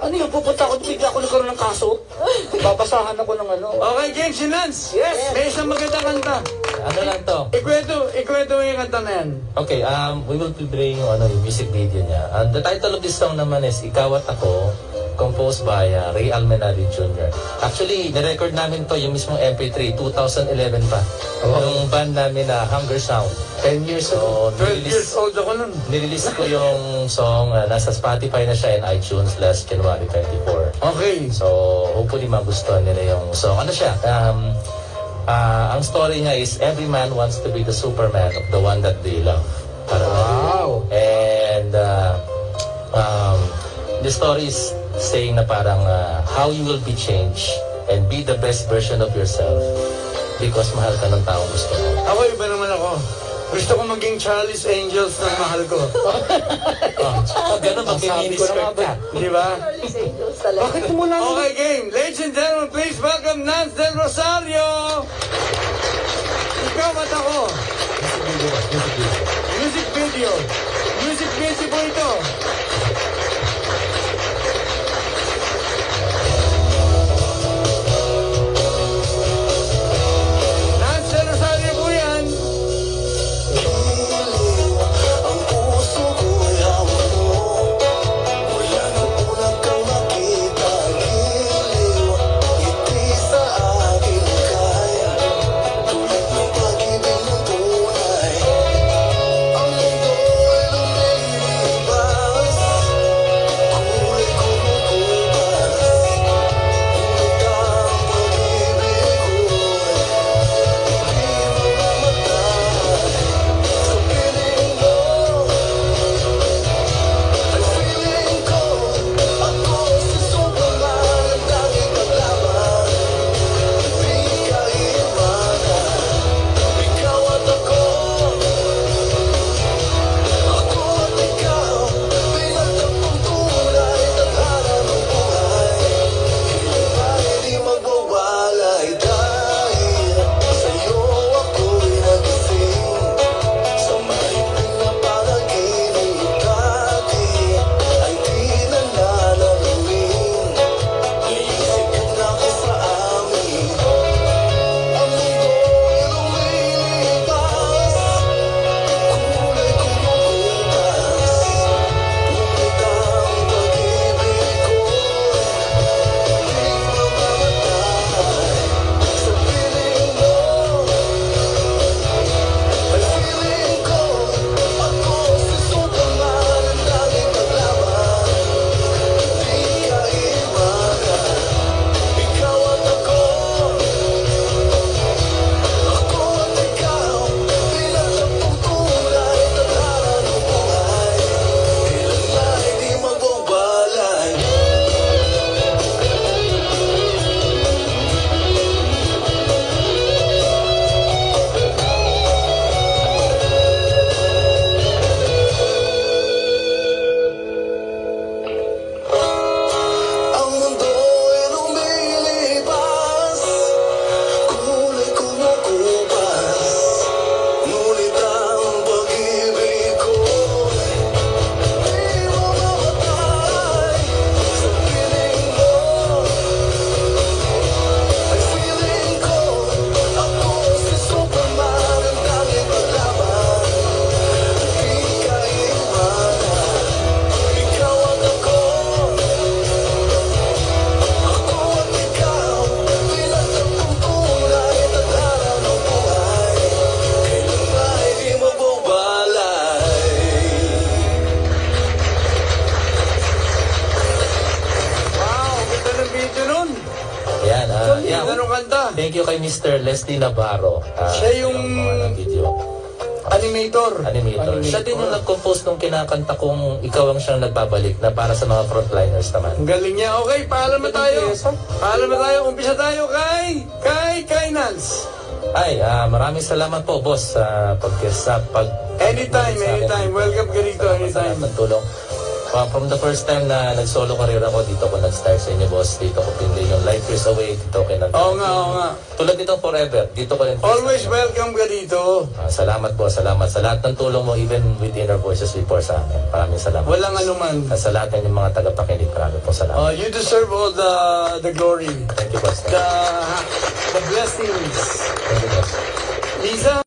Ano yung pupunta ako, bigla ako nagkaroon ng kaso? Babasahan ako ng ano. Okay, James and Lance. Yes. May isang magandang kanta. Ano lang to? Ikwento mo yung kanta na yan. Okay, we will be playing yung music video niya. The title of this song naman is Ikaw at Ako, composed by Ray Almenari Jr. Actually, nirecord namin to yung mismong MP3, 2011 pa. Yung band namin na Hunger Sound. 10 years So, 12 years old ako nun. nirelease ko yung song, nasa Spotify na siya and iTunes last January 24. Okay. So, hopefully magustuhan nila yung song. Ano siya? Ang story niya is every man wants to be the Superman of the one that they love. Parang Wow. And the story is saying na parang how you will be changed and be the best version of yourself because mahal ka ng taong gusto mo. Ako, iba naman ako. Gusto ko maging Charlie's Angels ng mahal ko. Ganun, mag-mini-skirt ka. Di ba? Bakit mo lang? Okay, game. Ladies and gentlemen, please welcome Nance Del Rosario. Ikaw at ako. Music video. Music video po ito. Nance Del Rosario po yan. Ang puso ko'y hawak mo. Wala nang unang kang makita. Giliw, ngiti sa aking kaya. Tulad ng pag-ibig ng tunay. Ang mundo'y lumilibas. Kulay kumukupas. Ngunit ang pag-ibig ko'y di mamamatay. Sa piling mo, ay feeling ko, ako si Superman, ang tanging maglaban. Di ka iwanan, ikaw at ako. Ako at ikaw, pinagtapong tunay, tadhana ng buhay. Kailan ba hindi magwawalay dahil sa'yo ako'y nagising. Sa mahimbing na panaginip dati ay di na nalalamin. Ngayon sikat na ko sa amin. Ang mundo'y lumilibas. Kulay kumukupas. Ngunit ang pag-ibig ko'y di mamamatay. Sa piling mo, ay feeling ko, ako si Superman, ang tanging maglaban. Di ka iwanan, ikaw at ako. Ako at ikaw, pinagtapong tunay, tadhana ng buhay. Kailan ba hindi magwawalay? Ang mundo'y lumilibas. Kulay kumukupas. Ngunit ang pag-ibig ko'y di mamamatay. Sa piling mo, ay feeling ko, ako si Superman, ang tanging maglaban. Di ka iwanan, ikaw at ako. Ako at ikaw, pinagtapong tunay, tadhana ng buhay. Kailan ba hindi magwawalay? Wow, ganda ng video nun. Ayan, Ganda ng kanta. Thank you kay Mr. Leslie Navarro. Siya yung video. animator. Animator. Siya din yung nag-compose nung kinakanta kong Ikaw ang siyang nagbabalik na para sa mga frontliners naman. Ang galing niya. Okay, paalam na tayo. Paalam na tayo. Umpisa tayo kay Nance. Ay, maraming salamat po, boss, sa Anytime. Welcome ka dito, anytime. Salamat ng tulong. From the first time na nag-solo career ako, dito ko nag-start sa inyo, boss. Dito ko pinili yung Life Years Away. Dito ko kinanta. Oo nga. Tulad nito Forever. Dito ko rin. Always welcome ka dito. Salamat po, salamat. Sa lahat ng tulong mo, even with Inner Voices before sa amin. Maraming salamat. Walang anuman. Sa lahat ng mga tagapakinig, maraming po salamat. You deserve all the glory. Thank you, boss. The blessings. Thank you, boss. Lisa?